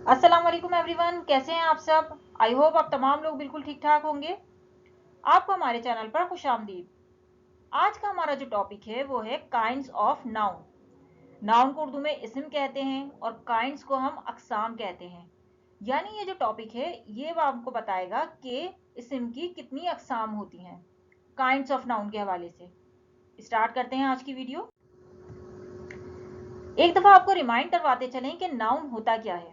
अस्सलाम वालेकुम एवरीवन, कैसे हैं आप सब। आई होप आप तमाम लोग बिल्कुल ठीक ठाक होंगे। आपको हमारे चैनल पर खुशामदीद। आज का हमारा जो टॉपिक है वो है काइंड्स ऑफ नाउन। नाउन को उर्दू में इस्म कहते हैं और काइंड्स को हम अकसाम कहते हैं। यानी ये जो टॉपिक है ये वो आपको बताएगा कि इस्म की कितनी अकसाम होती हैं काइंड्स ऑफ नाउन के हवाले से। स्टार्ट करते हैं आज की वीडियो। एक दफा आपको रिमाइंड करवाते चलें कि नाउन होता क्या है।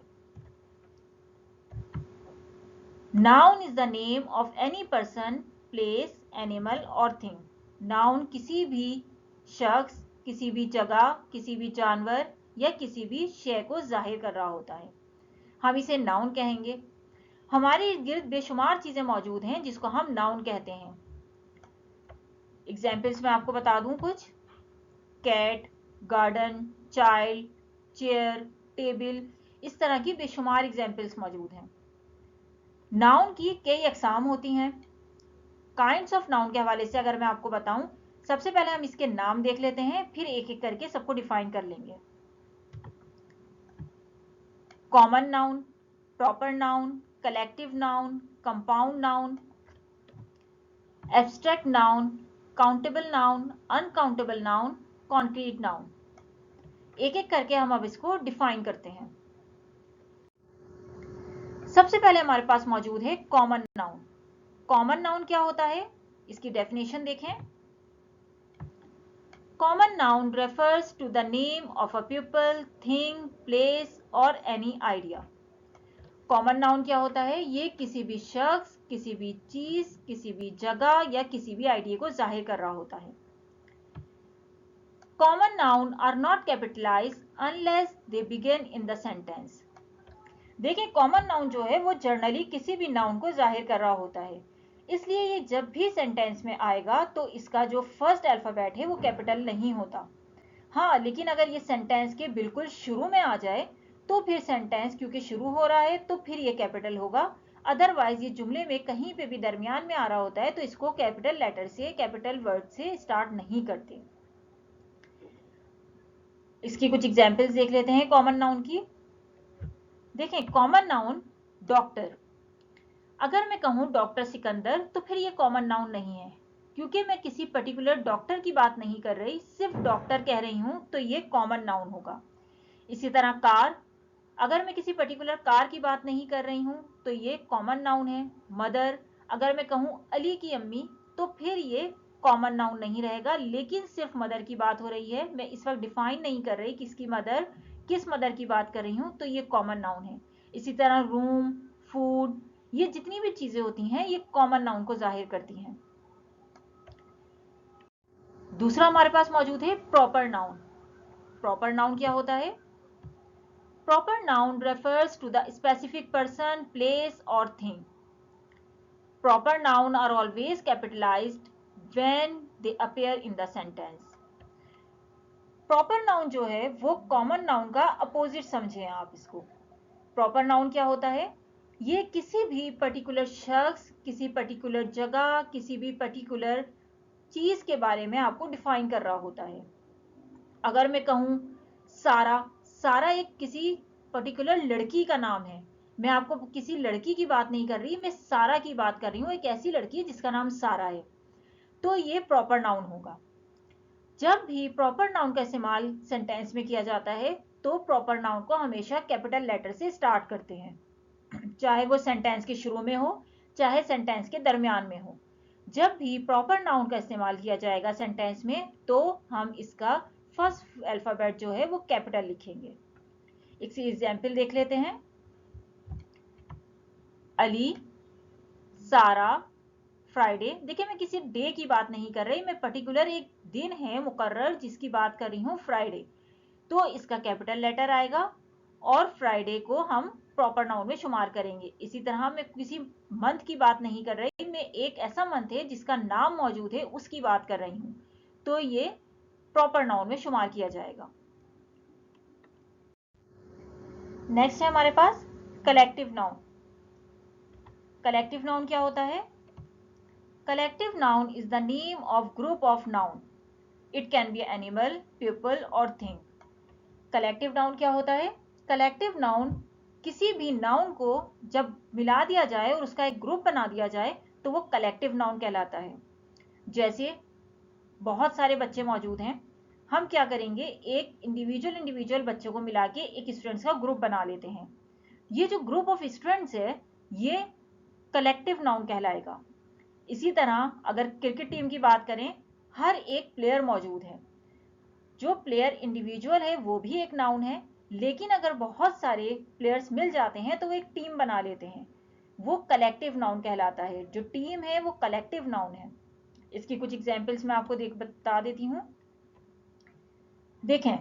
Noun is the name of any person, place, animal और थिंग। नाउन किसी भी शख्स, किसी भी जगह, किसी भी जानवर या किसी भी शय को जाहिर कर रहा होता है। हम इसे नाउन कहेंगे। हमारे इर्द गिर्द बेशुमार चीजें मौजूद हैं जिसको हम नाउन कहते हैं। एग्जाम्पल्स मैं आपको बता दूं कुछ। Cat, garden, child, chair, table, इस तरह की बेशुमार एग्जाम्पल्स मौजूद हैं। नाउन की कई अकसाम होती हैं। काइंड्स ऑफ नाउन के हवाले से अगर मैं आपको बताऊं, सबसे पहले हम इसके नाम देख लेते हैं, फिर एक एक करके सबको डिफाइन कर लेंगे। Common noun, proper noun, collective noun, compound noun, abstract noun, countable noun, uncountable noun, concrete noun. एक एक करके हम अब इसको डिफाइन करते हैं। सबसे पहले हमारे पास मौजूद है कॉमन नाउन। कॉमन नाउन क्या होता है, इसकी डेफिनेशन देखें। Common noun refers to the name of a people, thing, place or any idea. Common noun क्या होता है, ये किसी भी शख्स, किसी भी चीज, किसी भी जगह या किसी भी आइडिया को जाहिर कर रहा होता है। Common noun are not capitalized unless they begin in the sentence. देखिए, कॉमन नाउन जो है वो जनरली किसी भी नाउन को जाहिर कर रहा होता है, इसलिए ये जब भी सेंटेंस में आएगा तो इसका जो फर्स्ट अल्फाबेट है वो कैपिटल नहीं होता। हाँ, लेकिन अगर ये सेंटेंस के बिल्कुल शुरू में आ जाए तो फिर सेंटेंस क्योंकि शुरू हो रहा है तो फिर ये कैपिटल होगा। अदरवाइज ये जुमले में कहीं पे भी दरमियान में आ रहा होता है तो इसको कैपिटल लेटर से, कैपिटल वर्ड से स्टार्ट नहीं करते। इसकी कुछ एग्जाम्पल्स देख लेते हैं कॉमन नाउन की। देखें, कॉमन नाउन डॉक्टर। अगर मैं कहूं डॉक्टर सिकंदर तो फिर ये कॉमन नाउन नहीं है, क्योंकि मैं किसी पर्टिकुलर डॉक्टर की बात नहीं कर रही, सिर्फ डॉक्टर कह रही हूं तो ये कॉमन नाउन होगा। इसी तरह कार, अगर मैं किसी पर्टिकुलर कार की बात नहीं कर रही हूं तो ये कॉमन नाउन है। मदर, अगर मैं कहूं अली की अम्मी तो फिर ये कॉमन नाउन नहीं रहेगा, लेकिन सिर्फ मदर की बात हो रही है, मैं इस वक्त डिफाइन नहीं कर रही किसकी मदर, किस मदर की बात कर रही हूं, तो ये कॉमन नाउन है। इसी तरह रूम, फूड, ये जितनी भी चीजें होती हैं ये कॉमन नाउन को जाहिर करती हैं। दूसरा हमारे पास मौजूद है प्रॉपर नाउन। प्रॉपर नाउन क्या होता है। Proper noun refers to the specific person, place or thing. Proper noun are always capitalized when they appear in the sentence. Proper noun जो है वो common noun का अपोजिट समझें आप इसको। Proper noun क्या होता है, ये किसी भी पर्टिकुलर शख्स, किसी पर्टिकुलर जगह, किसी भी पर्टिकुलर चीज के बारे में आपको डिफाइन कर रहा होता है। अगर मैं कहूं सारा, सारा एक किसी पर्टिकुलर लड़की का नाम है, मैं आपको किसी लड़की की बात नहीं कर रही, मैं सारा की बात कर रही हूँ, एक ऐसी लड़की है जिसका नाम सारा है, तो ये प्रॉपर नाउन होगा। जब भी प्रॉपर नाउन का इस्तेमाल सेंटेंस में किया जाता है तो प्रॉपर नाउन को हमेशा कैपिटल लेटर से स्टार्ट करते हैं, चाहे वो सेंटेंस के शुरू में हो चाहे सेंटेंस के दरमियान में हो। जब भी प्रॉपर नाउन का इस्तेमाल किया जाएगा सेंटेंस में तो हम इसका फर्स्ट अल्फाबेट जो है वो कैपिटल लिखेंगे। एक एग्जाम्पल देख लेते हैं। अली, सारा, फ्राइडे। देखिए, मैं किसी डे की बात नहीं कर रही, मैं पर्टिकुलर एक दिन है मुकर्रर जिसकी बात कर रही हूँ, फ्राइडे, तो इसका कैपिटल लेटर आएगा और फ्राइडे को हम प्रॉपर नाउन में शुमार करेंगे। इसी तरह मैं किसी मंथ की बात नहीं कर रही, मैं एक ऐसा मंथ है जिसका नाम मौजूद है उसकी बात कर रही हूँ, तो ये प्रॉपर नाउन में शुमार किया जाएगा। नेक्स्ट है हमारे पास कलेक्टिव नाउन। कलेक्टिव नाउन क्या होता है। Collective noun is the name of group of noun. It can B animal, people और थिंग। कलेक्टिव नाउन क्या होता है। कलेक्टिव नाउन किसी भी नाउन को जब मिला दिया जाए और उसका एक ग्रुप बना दिया जाए तो वो कलेक्टिव नाउन कहलाता है। जैसे बहुत सारे बच्चे मौजूद हैं, हम क्या करेंगे, एक इंडिविजुअल बच्चों को मिला के एक स्टूडेंट्स का ग्रुप बना लेते हैं। ये जो ग्रुप ऑफ स्टूडेंट्स है ये कलेक्टिव नाउन कहलाएगा। इसी तरह अगर क्रिकेट टीम की बात करें, हर एक प्लेयर मौजूद है। जो प्लेयर इंडिविजुअल है वो भी एक नाउन है, लेकिन अगर बहुत सारे प्लेयर्स मिल जाते हैं तो वो एक टीम बना लेते हैं, वो कलेक्टिव नाउन कहलाता है। जो टीम है वो कलेक्टिव नाउन है। इसकी कुछ एग्जांपल्स मैं आपको बता देती हूँ। देखें,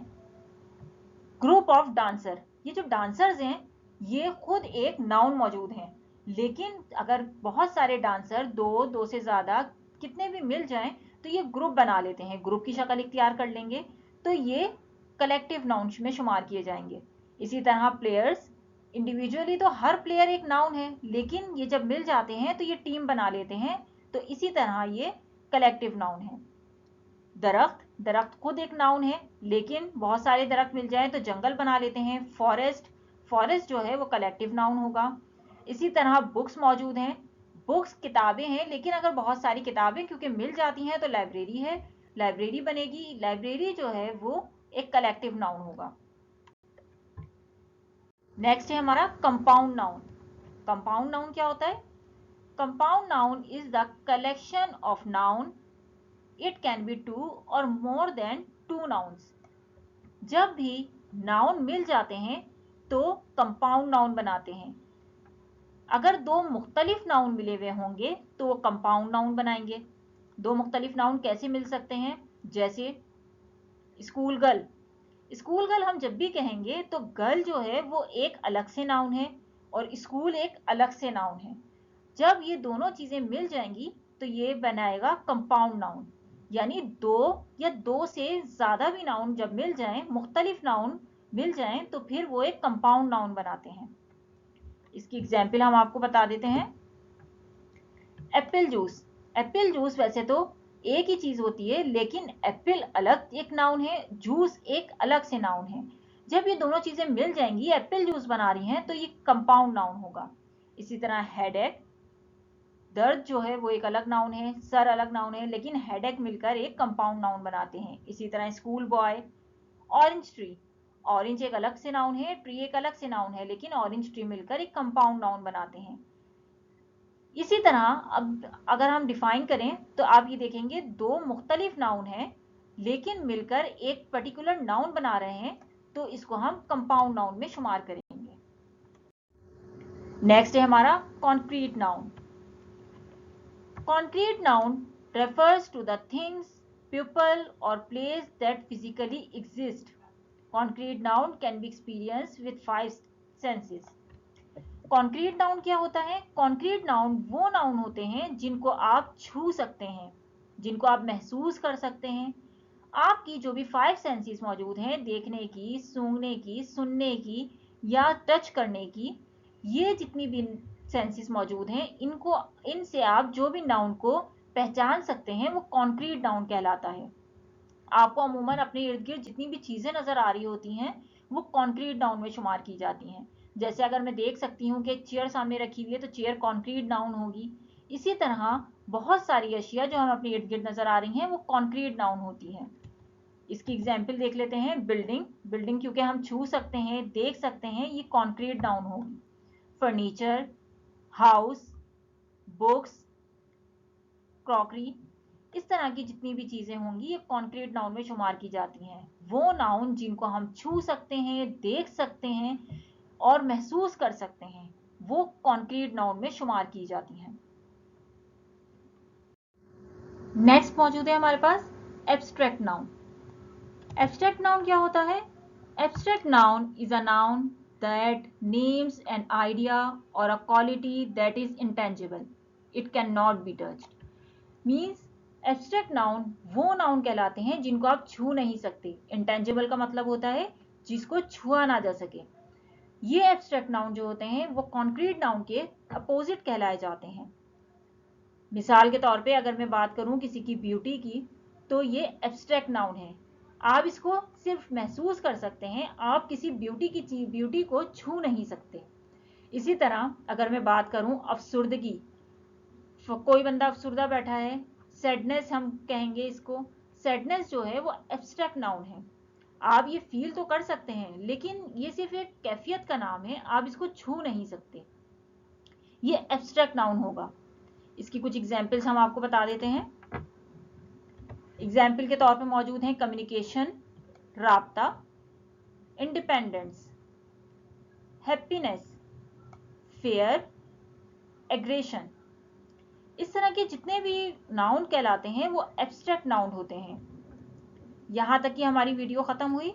ग्रुप ऑफ डांसर, ये जो डांसर्स हैं ये खुद एक नाउन मौजूद हैं, लेकिन अगर बहुत सारे डांसर, दो से ज्यादा, कितने भी मिल जाएं तो ये ग्रुप बना लेते हैं, ग्रुप की शक्ल इख्तियार कर लेंगे, तो ये कलेक्टिव नाउन में शुमार किए जाएंगे। इसी तरह प्लेयर्स, इंडिविजुअली तो हर प्लेयर एक नाउन है, लेकिन ये जब मिल जाते हैं तो ये टीम बना लेते हैं, तो इसी तरह ये कलेक्टिव नाउन है। दरख्त, दरख्त खुद एक नाउन है, लेकिन बहुत सारे दरख्त मिल जाए तो जंगल बना लेते हैं। फॉरेस्ट, फॉरेस्ट जो है वो कलेक्टिव नाउन होगा। इसी तरह बुक्स मौजूद हैं, बुक्स किताबें हैं, लेकिन अगर बहुत सारी किताबें क्योंकि मिल जाती हैं तो लाइब्रेरी है, लाइब्रेरी बनेगी। लाइब्रेरी जो है वो एक कलेक्टिव नाउन होगा। नेक्स्ट है हमारा कंपाउंड नाउन। कंपाउंड नाउन क्या होता है? Compound noun is the collection of noun, it can be two और मोर देन टू नाउन्स। जब भी नाउन मिल जाते हैं तो कंपाउंड नाउन बनाते हैं। अगर दो मुख्तलिफ नाउन मिले हुए होंगे तो वो कंपाउंड नाउन बनाएंगे। दो मुख्तलिफ नाउन कैसे मिल सकते हैं? जैसे स्कूल गर्ल, स्कूल गर्ल हम जब भी कहेंगे तो गर्ल जो है वो एक अलग से नाउन है और स्कूल एक अलग से नाउन है। जब ये दोनों चीजें मिल जाएंगी तो ये बनाएगा कंपाउंड नाउन। यानी दो या दो से ज्यादा भी नाउन जब मिल जाएं, मुख्तलिफ नाउन मिल जाएं, तो फिर वो एक कंपाउंड नाउन बनाते हैं। इसकी एग्जाम्पल हम आपको बता देते हैं। एप्पल जूस, एप्पल जूस वैसे तो एक ही चीज होती है, लेकिन एप्पल अलग एक नाउन है, जूस एक अलग से नाउन है। जब ये दोनों चीजें मिल जाएंगी, एप्पल जूस बना रही हैं, तो ये कंपाउंड नाउन होगा। इसी तरह हेडेक, दर्द जो है वो एक अलग नाउन है, सर अलग नाउन है, लेकिन हेडेक मिलकर एक कंपाउंड नाउन बनाते हैं। इसी तरह school boy. Orange tree, orange एक अलग से नाउन है, ट्री एक अलग से नाउन है, लेकिन ऑरेंज ट्री मिलकर एक कंपाउंड नाउन बनाते हैं। इसी तरह अब अगर हम डिफाइन करें तो आप ये देखेंगे दो मुख्तलिफ नाउन हैं, लेकिन मिलकर एक पर्टिकुलर नाउन बना रहे हैं, तो इसको हम कंपाउंड नाउन में शुमार करेंगे। नेक्स्ट है हमारा concrete noun. Concrete noun refers to the things, people or place that physically exist. Concrete noun can be experienced with 5 senses. Concrete noun क्या होता है? Concrete noun वो नाउन होते हैं जिनको आप छू सकते हैं, जिनको आप महसूस कर सकते हैं। आपकी जो भी 5 सेंसेस मौजूद हैं, देखने की, सूंघने की, सुनने की या टच करने की, ये जितनी भी सेंसेस मौजूद हैं, इनसे आप जो भी नाउन को पहचान सकते हैं वो कॉन्क्रीट नाउन कहलाता है। आपको अमूमन अपने इर्द गिर्द जितनी भी चीजें नजर आ रही होती हैं वो कॉन्क्रीट नाउन में शुमार की जाती हैं। जैसे अगर मैं देख सकती हूँ कि चेयर सामने रखी हुई है तो चेयर कॉन्क्रीट नाउन होगी। इसी तरह बहुत सारी अशिया जो हम अपने इर्द गिर्द नजर आ रही हैं वो कॉन्क्रीट नाउन होती हैं। इसकी एग्जाम्पल देख लेते हैं। बिल्डिंग, बिल्डिंग क्योंकि हम छू सकते हैं, देख सकते हैं, ये कॉन्क्रीट नाउन होगी। फर्नीचर, हाउस, बुक्स, क्रॉकरी, इस तरह की जितनी भी चीजें होंगी ये कॉन्क्रीट नाउन में शुमार की जाती हैं। वो नाउन जिनको हम छू सकते हैं, देख सकते हैं और महसूस कर सकते हैं, वो कॉन्क्रीट नाउन में शुमार की जाती हैं। नेक्स्ट मौजूद है हमारे पास एब्स्ट्रैक्ट नाउन। एब्स्ट्रैक्ट नाउन क्या होता है? Abstract noun is a noun that names an idea or a quality that is intangible. It cannot be touched. Means abstract noun वो नाउन कहलाते हैं जिनको आप छू नहीं सकते। इंटेंजिबल का मतलब होता है जिसको छुआ ना जा सके। ये एब्स्ट्रैक्ट नाउन जो होते हैं वो कॉन्क्रीट नाउन के अपोजिट कहलाए जाते हैं। मिसाल के तौर पे अगर मैं बात करूं किसी की ब्यूटी की, तो ये एब्स्ट्रैक्ट नाउन है। आप इसको सिर्फ महसूस कर सकते हैं, आप किसी ब्यूटी को छू नहीं सकते। इसी तरह अगर मैं बात करूं अफसुर्दगी, कोई बंदा अफसुर्दा बैठा है, सैडनेस हम कहेंगे इसको। सैडनेस जो है वो एब्स्ट्रैक्ट नाउन है, आप ये फील तो कर सकते हैं, लेकिन ये सिर्फ एक कैफियत का नाम है, आप इसको छू नहीं सकते, ये एब्स्ट्रैक्ट नाउन होगा। इसकी कुछ एग्जाम्पल्स हम आपको बता देते हैं। एग्जाम्पल के तौर पे मौजूद हैं कम्युनिकेशन, राब्ता, इंडिपेंडेंस, हैप्पीनेस, फेयर, एग्रेशन। इस तरह के जितने भी नाउन कहलाते हैं वो एब्स्ट्रैक्ट नाउन होते हैं। यहाँ तक कि हमारी वीडियो ख़त्म हुई।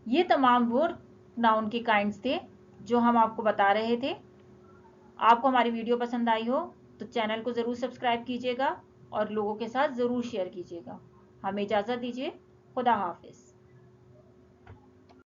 ये तमाम वो नाउन के काइंड्स थे जो हम आपको बता रहे थे। आपको हमारी वीडियो पसंद आई हो तो चैनल को ज़रूर सब्सक्राइब कीजिएगा और लोगों के साथ ज़रूर शेयर कीजिएगा। हमें इजाज़त दीजिए। खुदा हाफिज़।